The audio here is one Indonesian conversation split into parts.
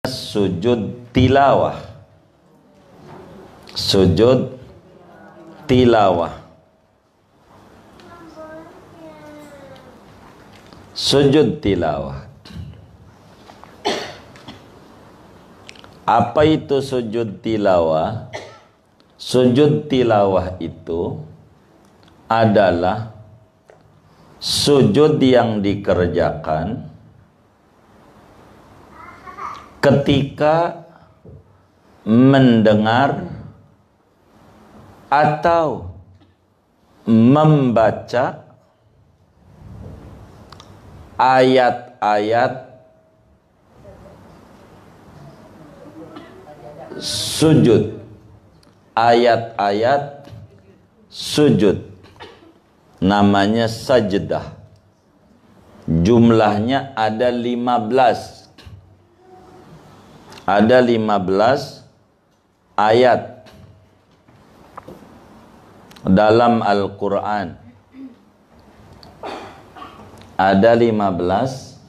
sujud tilawah. Sujud tilawah. Sujud tilawah. Apa itu sujud tilawah? Sujud tilawah itu adalah sujud yang dikerjakan ketika mendengar atau membaca ayat-ayat sujud, ayat-ayat sujud, namanya sajdah. Jumlahnya ada 15. Ada 15 ayat dalam Al-Quran. Ada 15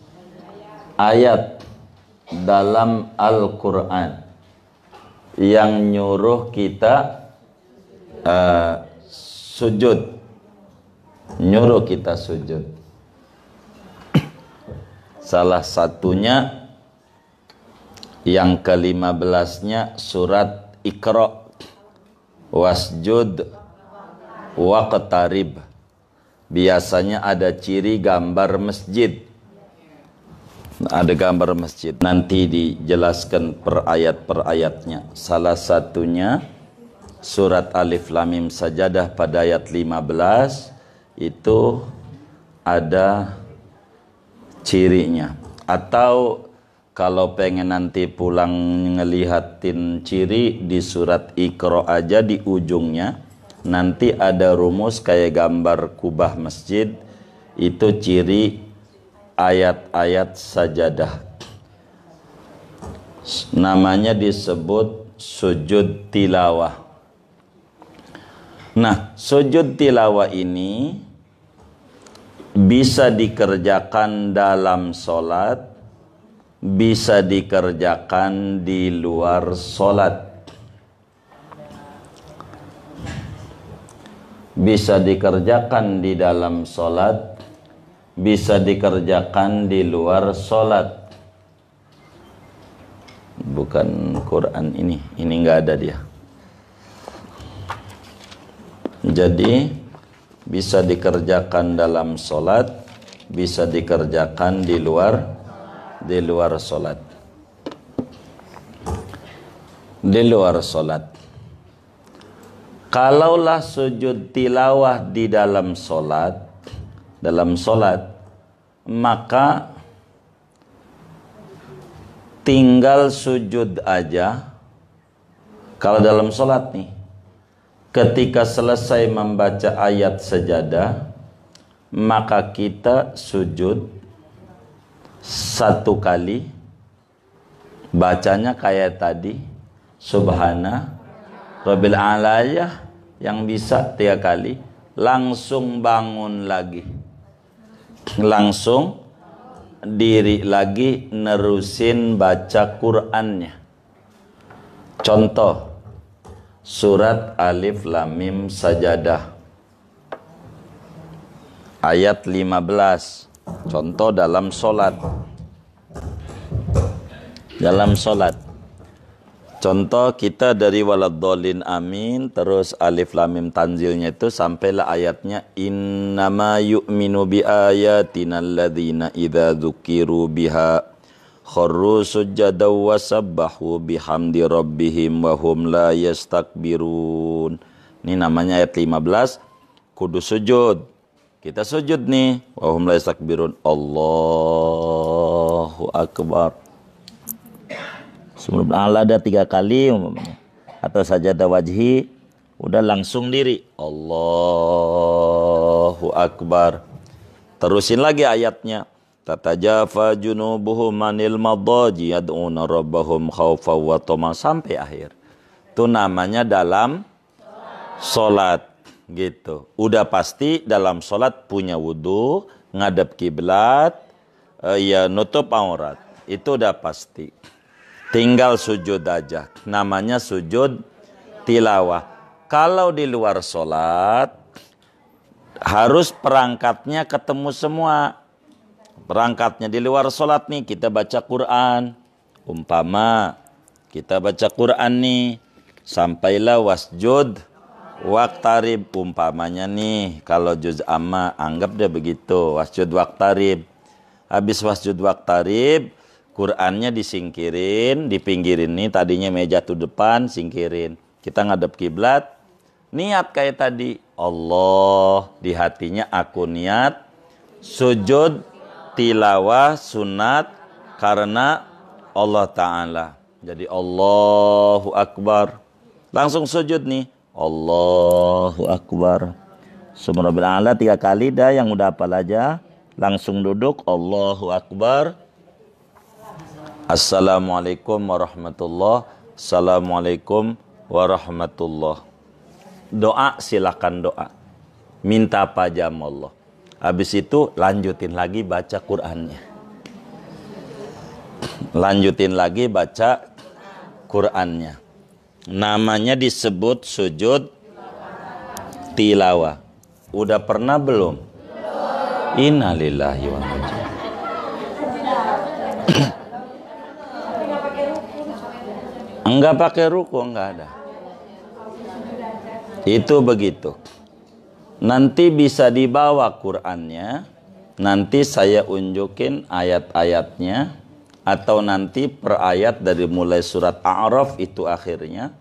ayat dalam Al-Quran yang nyuruh kita sujud, nyuruh kita sujud. Salah satunya yang ke-15-nya surat Iqra, wasjud waqtarib. Biasanya ada ciri gambar masjid. Ada gambar masjid. Nanti dijelaskan per ayat-ayatnya. Salah satunya surat Alif Lam Mim Sajadah pada ayat 15 itu ada cirinya. Atau kalau pengen nanti pulang ngelihatin ciri di surat Iqra aja di ujungnya nanti ada rumus kayak gambar kubah masjid, itu ciri ayat-ayat sajadah. Namanya disebut sujud tilawah. Nah, sujud tilawah ini bisa dikerjakan dalam sholat, bisa dikerjakan di luar sholat. Bisa dikerjakan di dalam sholat, bisa dikerjakan di luar sholat. Bukan Quran ini nggak ada dia. Jadi bisa dikerjakan dalam sholat, bisa dikerjakan di luar sholat. Di luar sholat. Kalaulah sujud tilawah di dalam sholat, maka tinggal sujud aja. Kalau dalam sholat nih, ketika selesai membaca ayat sajadah, maka kita sujud satu kali, bacanya kayak tadi, subhana rabbil a'la, yang bisa 3 kali, langsung bangun lagi, langsung diri lagi, nerusin baca Qur'annya. Contoh surat Alif Lam Mim Sajadah ayat 15. Contoh dalam sholat. Dalam sholat. Contoh kita dari waladhdallin amin, terus Alif Lam Mim tanzilnya itu sampailah ayatnya innama yu'minu bi ayatina alladzina idza dzukiru biha kharru sujadaw wa sabbahu bihamdi rabbihim wa hum la yastakbirun. Ini namanya ayat 15, kudu sujud. Kita sujud nih, wa hum la yastakbirun. Allahu akbar. Sebelum Allah ada 3 kali umpamanya. Atau sajadah wajhi, udah langsung diri. Allahu akbar. Terusin lagi ayatnya. Tatajafa junubuhum anil madaji yad'una rabbahum khawfan wa tama, sampai akhir. Itu namanya dalam sholat gitu. Udah pasti dalam sholat punya wudu, ngadep kiblat, ya nutup aurat. Itu udah pasti. tinggal sujud aja. Namanya sujud tilawah. Kalau di luar sholat, harus perangkatnya ketemu semua. Perangkatnya di luar sholat nih, kita baca Quran. Umpama kita baca Quran nih, sampailah wasjud waqtarib. Umpamanya nih, kalau juz amma, anggap dia begitu, wasjud waqtarib. Habis wasjud waqtarib, Qurannya disingkirin, dipinggirin nih, tadinya meja tuh depan, singkirin. Kita ngadep kiblat, niat kayak tadi, Allah, di hatinya aku niat sujud tilawah sunat karena Allah Ta'ala. Jadi Allahu Akbar. Langsung sujud nih. Allahu Akbar. Subhanallah 3 kali dah, yang udah hafal aja. Langsung duduk. Allahu Akbar. Assalamualaikum warahmatullah. Assalamualaikum warahmatullah. Doa, silakan doa. Minta apa aja sama Allah. Habis itu lanjutin lagi baca Qur'annya. Lanjutin lagi baca Qur'annya. Namanya disebut sujud tilawah. Udah pernah belum? Innalillahi wa inna ilaihi raji'un. Enggak pakai ruku, enggak ada. Itu begitu. Nanti bisa dibawa Qur'annya, nanti saya unjukin ayat-ayatnya, atau nanti per ayat dari mulai surat A'raf itu akhirnya,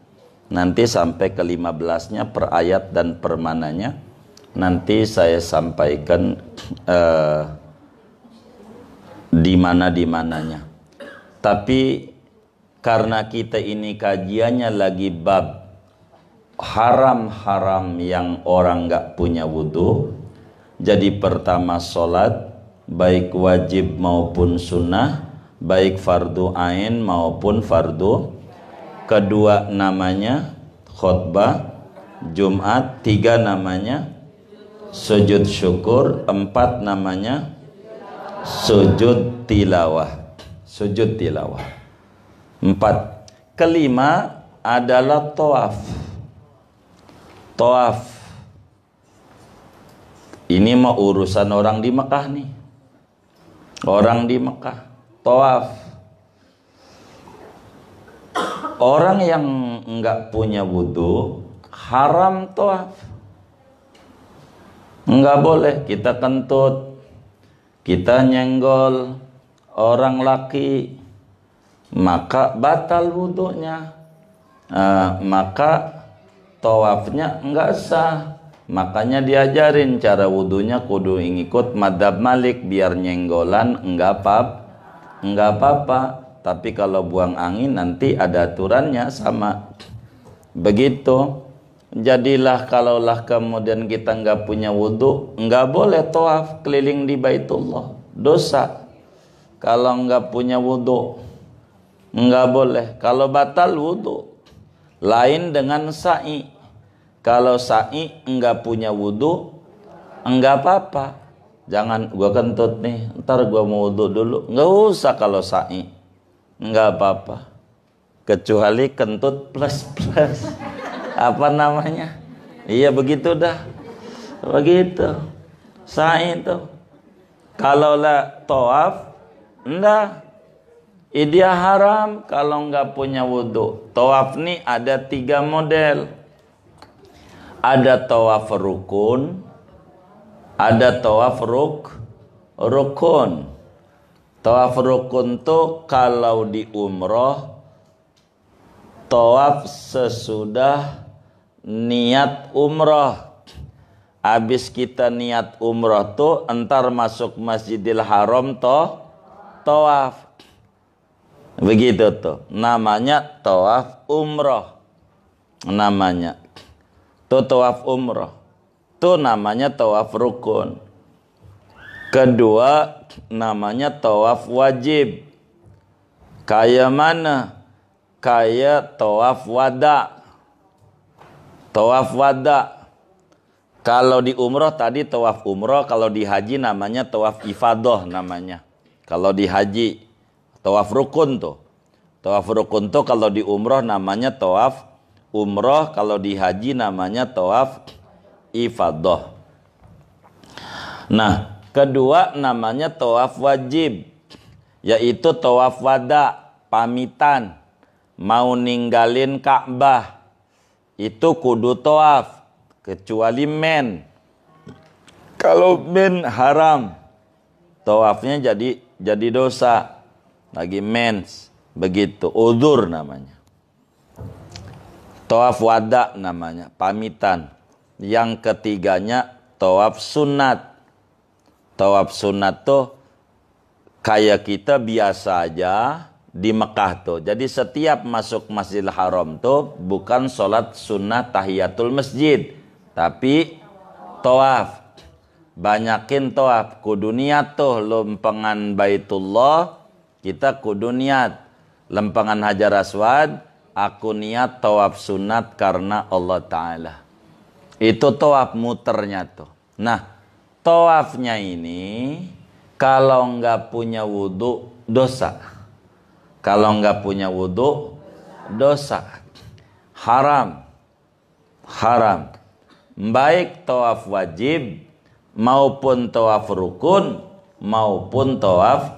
nanti sampai ke 15-nya per ayat dan per mananya, nanti saya sampaikan di mana-mananya. Tapi karena kita ini kajiannya lagi bab haram-haram yang orang nggak punya wudhu. Jadi pertama sholat, baik wajib maupun sunnah, baik fardu ain maupun fardu. Kedua namanya khutbah Jumat. 3 namanya sujud syukur. 4 namanya sujud tilawah. Sujud tilawah. 4. Kelima adalah tawaf. Tawaf. Ini mau urusan orang di Mekah nih. Orang di Mekah. Tawaf. Orang yang enggak punya wudhu, haram tawaf. Enggak boleh kita kentut, kita nyenggol orang laki, maka batal wudhunya. Maka tawafnya enggak sah. Makanya diajarin cara wudhunya kudu ngikut madhab Malik, biar nyenggolan enggak apa-apa. Tapi kalau buang angin nanti ada aturannya sama. Begitu. Jadilah kalaulah kemudian kita enggak punya wudhu, enggak boleh tawaf keliling di Baitullah. Dosa. Kalau enggak punya wudhu, enggak boleh. Kalau batal wudhu, lain dengan sa'i. Kalau sa'i enggak punya wudhu, enggak apa-apa. Jangan gua kentut nih, ntar gua mau wudhu dulu. Enggak usah kalau sa'i, enggak apa-apa. Kecuali kentut plus. Apa namanya? Iya begitu dah. Begitu. Sa'i itu. Kalau lah tawaf, enggak. Dia haram kalau enggak punya wudhu. Tawaf nih ada 3 model. Ada tawaf rukun, ada tawaf rukun. Tawaf rukun tuh kalau di umroh, tawaf sesudah niat umroh. Habis kita niat umroh tuh entar masuk Masjidil Haram tawaf. Begitu tuh. Namanya tawaf umroh. Namanya. Tuh tawaf umroh. Tuh namanya tawaf rukun. Kedua namanya tawaf wajib. Kayak mana? Kayak tawaf wada. Tawaf wada. Kalau di umroh tadi tawaf umroh, kalau di haji namanya tawaf ifadah namanya. Kalau di haji tawaf rukun tuh. Tawaf rukun tuh kalau di umroh namanya tawaf umroh, kalau di haji namanya tawaf ifadah. Nah, kedua namanya tawaf wajib, yaitu tawaf wada, pamitan, mau ninggalin Ka'bah. Itu kudu tawaf, kecuali men. Kalau men haram, tawafnya jadi dosa. Lagi mens, begitu, udzur namanya. Tawaf wada namanya, pamitan. Yang ketiganya tawaf sunat. Tawaf sunat tuh kayak kita biasa aja di Mekah tuh. Jadi setiap masuk Masjidil Haram tuh bukan sholat sunnah tahiyatul masjid, tapi tawaf. Banyakin tawaf. Kudu niat tuh lempengan Baitullah, kita kudu niat. Lempengan Hajar Aswad, aku niat tawaf sunat karena Allah Ta'ala. Itu tawaf muternya tuh. Nah, tawafnya ini kalau nggak punya wudhu dosa. Kalau nggak punya wudhu dosa. Haram. Haram. Baik tawaf wajib maupun tawaf rukun maupun tawaf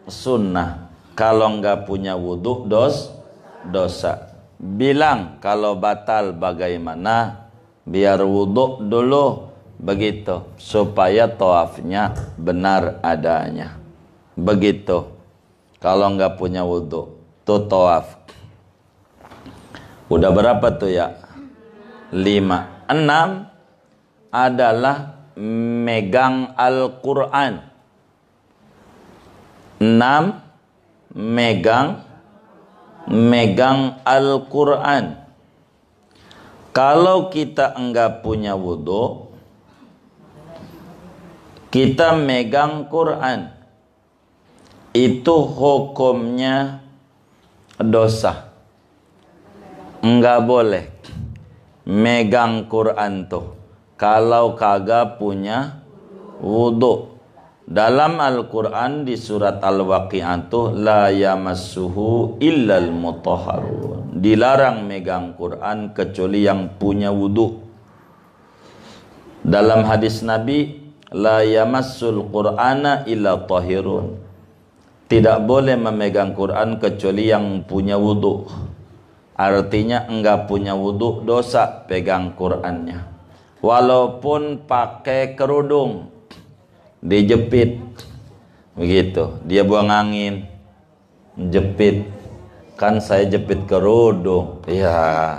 sunnah. Kalau nggak punya wudhu dosa. Bilang kalau batal bagaimana, biar wudhu dulu. Begitu, supaya tawafnya benar adanya. Begitu. Kalau nggak punya wudhu, tuh tawaf. Udah berapa tuh ya? 5. 6 adalah megang Al-Quran. 6 megang Al-Quran. Kalau kita enggak punya wudhu, kita megang Quran, itu hukumnya dosa. Enggak boleh megang Quran tuh kalau kagak punya wudhu. Dalam Al-Quran di surat Al-Waqi'ah tuh la yamassuhu illal mutahharun. Dilarang megang Quran kecuali yang punya wudhu. Dalam hadis Nabi, la yamassul Qur'ana illa tahirun. Tidak boleh memegang Quran kecuali yang punya wudhu. Artinya enggak punya wudhu dosa pegang Qurannya. Walaupun pakai kerudung, dijepit begitu, dia buang angin, jepit. Kan saya jepit kerudung, ya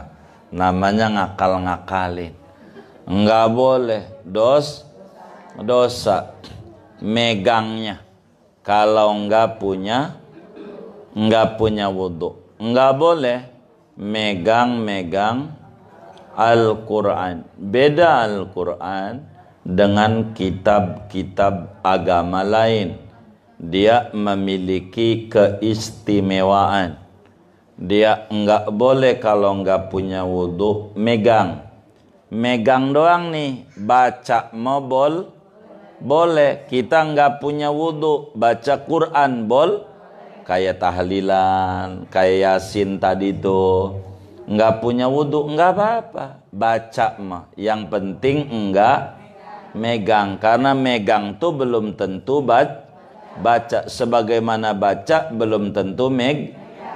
namanya ngakal-ngakalin. Enggak boleh, dosa megangnya kalau enggak punya wudhu. Enggak boleh megang Al-Quran. Beda Al-Quran dengan kitab-kitab agama lain. Dia memiliki keistimewaan. Dia enggak boleh kalau enggak punya wudhu megang doang nih. Baca mobol boleh. Kita enggak punya wudhu, baca Quran kayak tahlilan, kayak yasin tadi tuh, enggak punya wudhu enggak apa-apa, baca mah. Yang penting enggak megang, karena megang tuh belum tentu baca. Sebagaimana baca belum tentu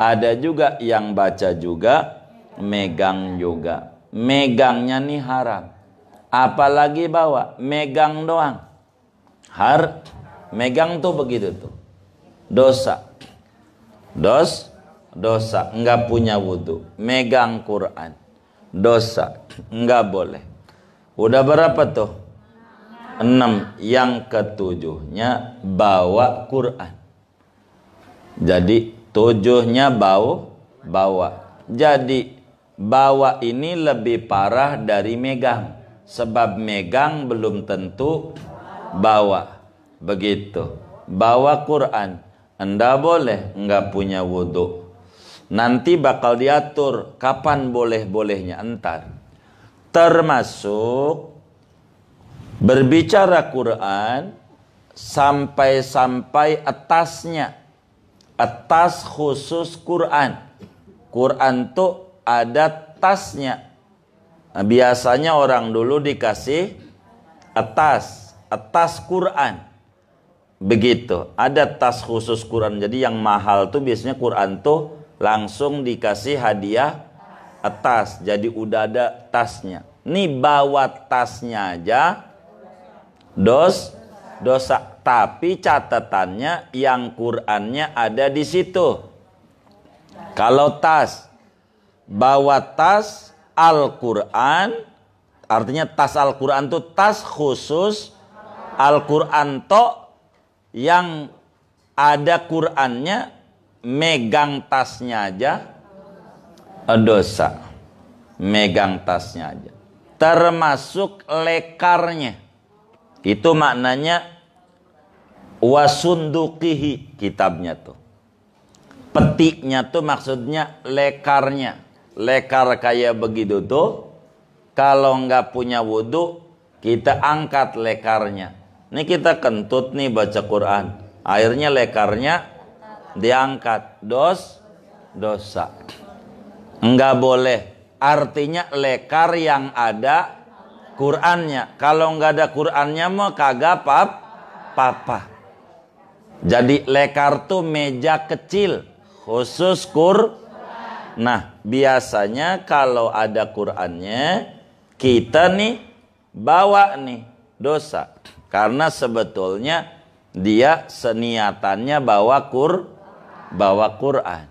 ada juga yang baca juga, megang juga. Megangnya nih haram. Apalagi bawa, megang doang. Megang tuh begitu tuh. Dosa. Dosa. Enggak punya wudhu. Megang Quran. Dosa. Enggak boleh. Udah berapa tuh? 6. Yang ketujuhnya bawa Quran. Jadi 7-nya bawa. Jadi bawa ini lebih parah dari megang. Sebab megang belum tentu bawa. Begitu. Bawa Quran. Anda boleh enggak punya wudhu. Nanti bakal diatur kapan boleh-bolehnya entar. Termasuk berbicara Quran sampai atasnya. tas khusus Quran. Quran tuh ada tasnya. Nah, biasanya orang dulu dikasih tas Quran. Begitu. Ada tas khusus Quran. Jadi yang mahal tuh biasanya Quran tuh langsung dikasih hadiah tas. Jadi udah ada tasnya. Nih bawa tasnya aja dosa. Tapi catatannya yang Qurannya ada di situ. Kalau bawa tas Al-Quran, artinya tas Al-Quran itu tas khusus Al-Quran yang ada Qurannya, megang tasnya aja dosa. Megang tasnya aja. Termasuk lekarnya. Itu maknanya wasundukihi, kitabnya tuh. Petiknya tuh maksudnya lekarnya. Lekar kayak begitu tuh, kalau nggak punya wudhu, kita angkat lekarnya. Ini kita kentut nih baca Quran, akhirnya lekarnya diangkat, dosa. Enggak boleh. Artinya lekar yang ada Qurannya. Kalau nggak ada Qurannya mah kagak apa-apa. Jadi lekar tuh meja kecil khusus Nah, biasanya kalau ada Qurannya, kita nih bawa nih dosa. Karena sebetulnya dia seniatannya bawa Quran.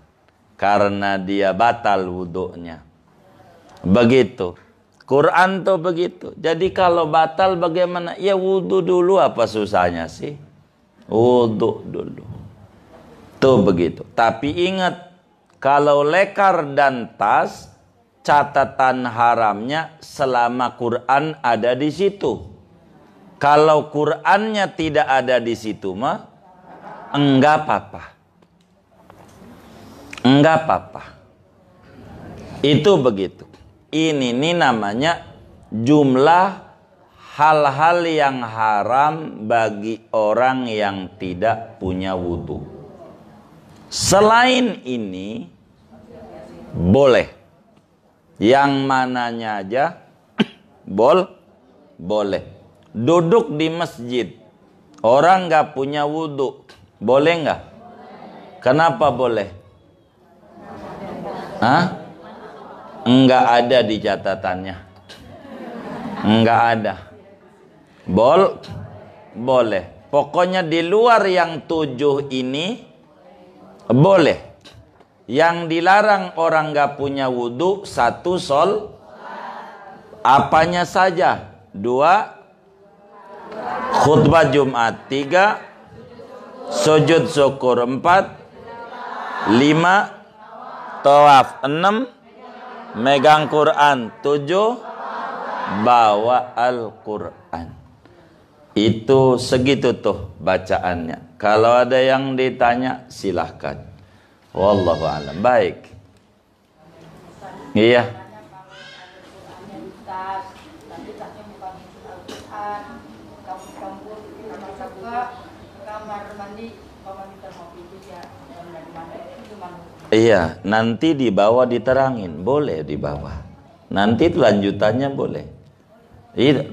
Karena dia batal wudhunya. Begitu. Quran tuh begitu. Jadi kalau batal bagaimana? Ya wudhu dulu, apa susahnya sih? Wudhu dulu. Tuh begitu. Tapi ingat, kalau lekar dan tas, catatan haramnya selama Quran ada di situ. Kalau Qurannya tidak ada di situ mah enggak apa-apa. Enggak apa-apa. Itu begitu. Ini namanya jumlah hal-hal yang haram bagi orang yang tidak punya wudhu. Selain ini boleh. Yang mananya aja boleh. Duduk di masjid, orang nggak punya wudhu, boleh nggak? Kenapa boleh? Enggak ada di catatannya. Enggak ada. Boleh. Pokoknya di luar yang 7 ini boleh. Yang dilarang orang nggak punya wudhu, 1 apanya saja. 2 khutbah Jumat. 3 sujud syukur. 4 5 tawaf. 6 megang Quran. 7 bawa Al-Quran. Itu segitu tuh bacaannya. Kalau ada yang ditanya silahkan. Wallahu a'lam. Baik. Iya. Iya, nanti di bawah diterangin, boleh di bawah. Nanti lanjutannya boleh.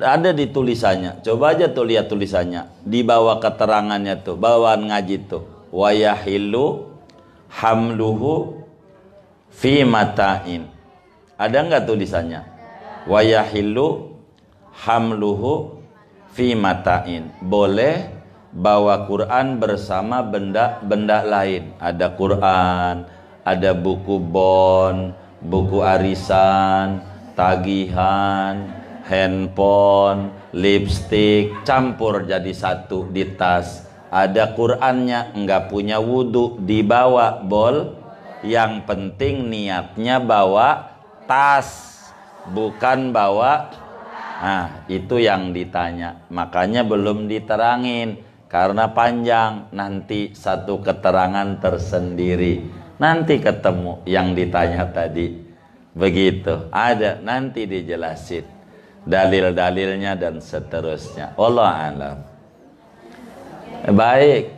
Ada di tulisannya. Coba aja tuh lihat tulisannya. Di bawah keterangannya tuh, bawaan ngaji tuh. Wa yahillu hamluhu fi mata'in. Ada enggak tulisannya? Wa yahillu hamluhu fi mata'in. Boleh bawa Quran bersama benda-benda lain. Ada Quran, ada buku bon, buku arisan, tagihan, handphone, lipstik, campur jadi satu di tas. Ada Qurannya, enggak punya wudhu, dibawa Yang penting niatnya bawa tas, bukan bawa. Nah, itu yang ditanya. Makanya belum diterangin karena panjang. Nanti satu keterangan tersendiri. Nanti ketemu yang ditanya tadi. Begitu. Ada, nanti dijelasin dalil-dalilnya dan seterusnya. Wallahu a'lam. Baik.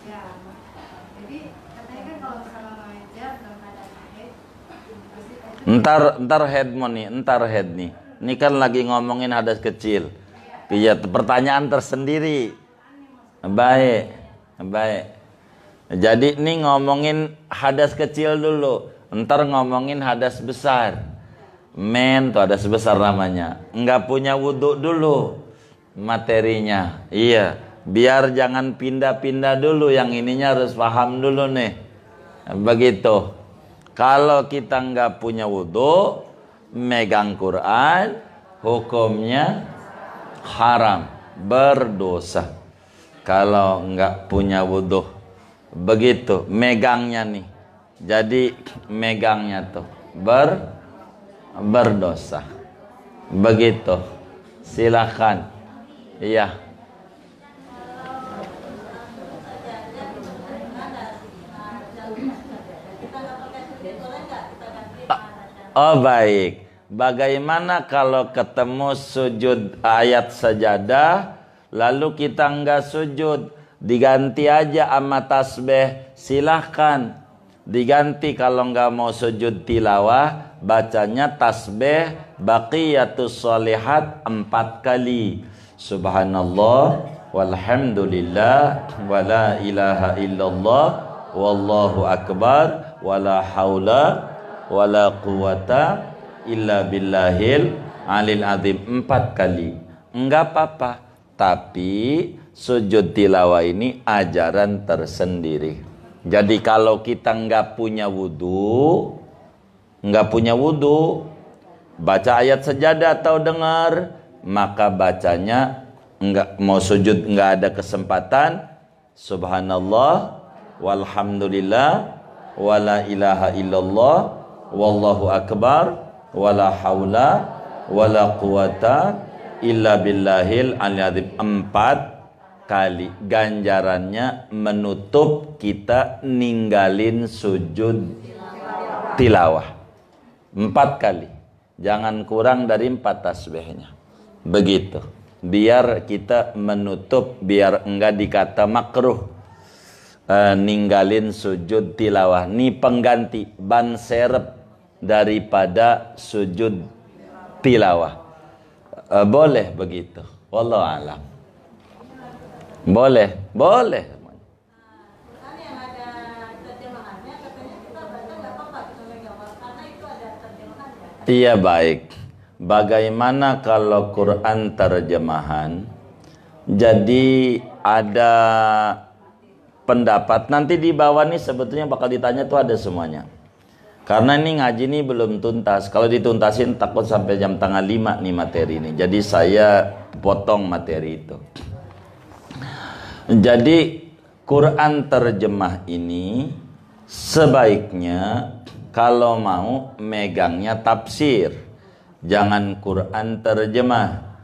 Ya, jadi katanya kan kalau misalnya mengajar dalam keadaan haid, pasti itu Ntar head mau nih, ntar head nih. Ini kan lagi ngomongin hadas kecil. Iya, pertanyaan tersendiri. Baik, baik. Jadi ini ngomongin hadas kecil dulu. Ntar ngomongin hadas besar. Men tuh hadas besar namanya. Enggak punya wudhu dulu materinya. Iya, biar jangan pindah-pindah dulu. Yang ininya harus paham dulu nih. Begitu. Kalau kita enggak punya wudhu, megang Quran, hukumnya haram, berdosa. Kalau enggak punya wudhu, begitu megangnya nih. Jadi megangnya tuh berdosa. Begitu. Silakan. Iya. Oh baik. Bagaimana kalau ketemu sujud ayat sajadah, lalu kita enggak sujud, diganti aja sama tasbih, silahkan. Diganti kalau enggak mau sujud tilawah, bacanya tasbih baqiyatus sholihat 4 kali. Subhanallah, walhamdulillah, wala ilaha illallah, wallahu akbar, wala haula, wala quwata illa billahil alil azim 4 kali. Enggak apa-apa. Tapi sujud tilawah ini ajaran tersendiri. Jadi kalau kita enggak punya wudhu, baca ayat sajadah atau dengar, maka bacanya enggak mau sujud, enggak ada kesempatan. Subhanallah, walhamdulillah, wala ilaha illallah, wallahu akbar, wala haula wala quwata illa billahil aliyadzim 4 kali. Ganjarannya menutup kita ninggalin sujud tilawah 4 kali. Jangan kurang dari 4 tasbihnya. Begitu. Biar kita menutup, biar enggak dikata makruh ninggalin sujud tilawah. Ini pengganti ban serep daripada sujud tilawah. Boleh begitu. Wallahu a'lam. Boleh. kan yang ada terjemahannya katanya kita baca nggak apa-apa kita megang karena itu ada terjemahannya. Iya baik. Bagaimana kalau Quran terjemahan? Jadi ada pendapat, nanti di bawah nih sebetulnya bakal ditanya tuh ada semuanya. Karena ini ngaji ini belum tuntas. Kalau dituntasin takut sampai jam tengah 5 nih materi ini. Jadi saya potong materi itu. Jadi Quran terjemah ini sebaiknya kalau mau megangnya tafsir. Jangan Quran terjemah.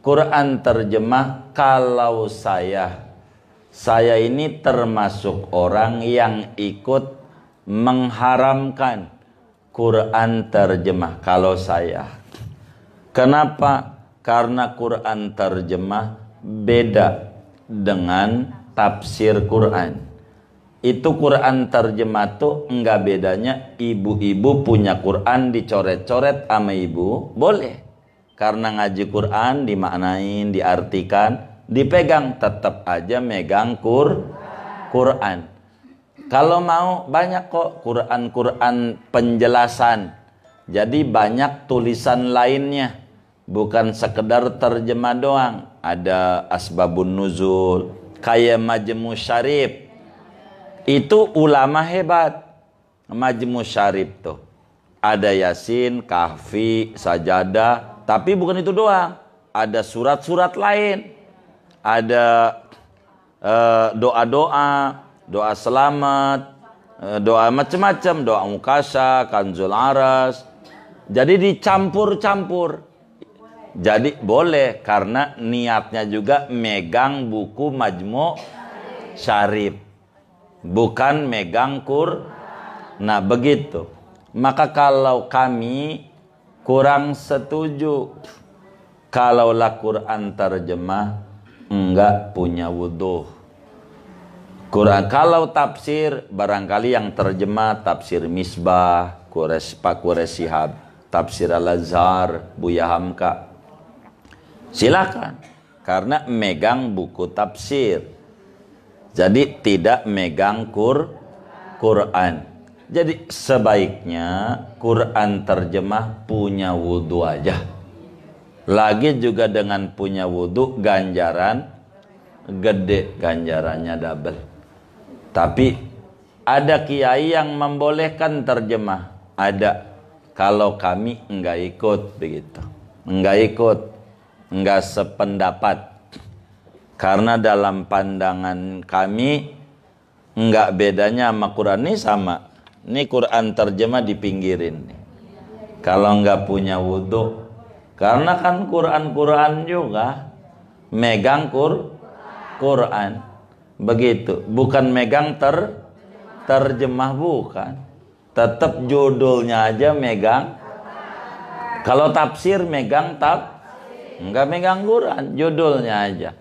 Quran terjemah kalau saya ini termasuk orang yang ikut mengharamkan Quran terjemah kalau saya. Kenapa? Karena Quran terjemah beda dengan tafsir Quran. Itu Quran terjemah tuh enggak bedanya ibu-ibu punya Quran dicoret-coret sama ibu, boleh. Karena ngaji Quran dimaknain, diartikan, dipegang, tetap aja megang Quran. Kalau mau banyak kok Quran penjelasan. Jadi banyak tulisan lainnya. Bukan sekedar terjemah doang. Ada asbabun nuzul, kayak Majmu' Syarif. Itu ulama hebat. Majmu' Syarif tuh. Ada Yasin, Kahfi, Sajadah. Tapi bukan itu doang. Ada surat-surat lain. Ada doa-doa. Doa selamat, doa macam-macam, doa mukasya, kanzul aras. Jadi dicampur-campur. Jadi boleh karena niatnya juga megang buku Majmu' Syarif. Bukan megang Nah begitu. Maka kalau kami kurang setuju kalaulah Quran terjemah enggak punya wudhu. Quran. Kalau tafsir barangkali yang terjemah tafsir Misbah, Pak Qures Shihab, tafsir Al-Azhar, Buya Hamka. Silakan. Karena megang buku tafsir. Jadi tidak megang Quran. Jadi sebaiknya Quran terjemah punya wudhu aja. Lagi juga dengan punya wudhu ganjaran gede, ganjarannya double. Tapi ada kiai yang membolehkan terjemah. Ada. Kalau kami enggak ikut begitu. Enggak ikut. Enggak sependapat. Karena dalam pandangan kami enggak bedanya sama Quran. Ini sama. Ini Quran terjemah dipinggirin. Kalau enggak punya wudhu. Karena kan Quran juga megang Quran. Begitu. Bukan megang terjemah, bukan. Tetap judulnya aja megang. Kalau tafsir megang enggak megang Quran, judulnya aja.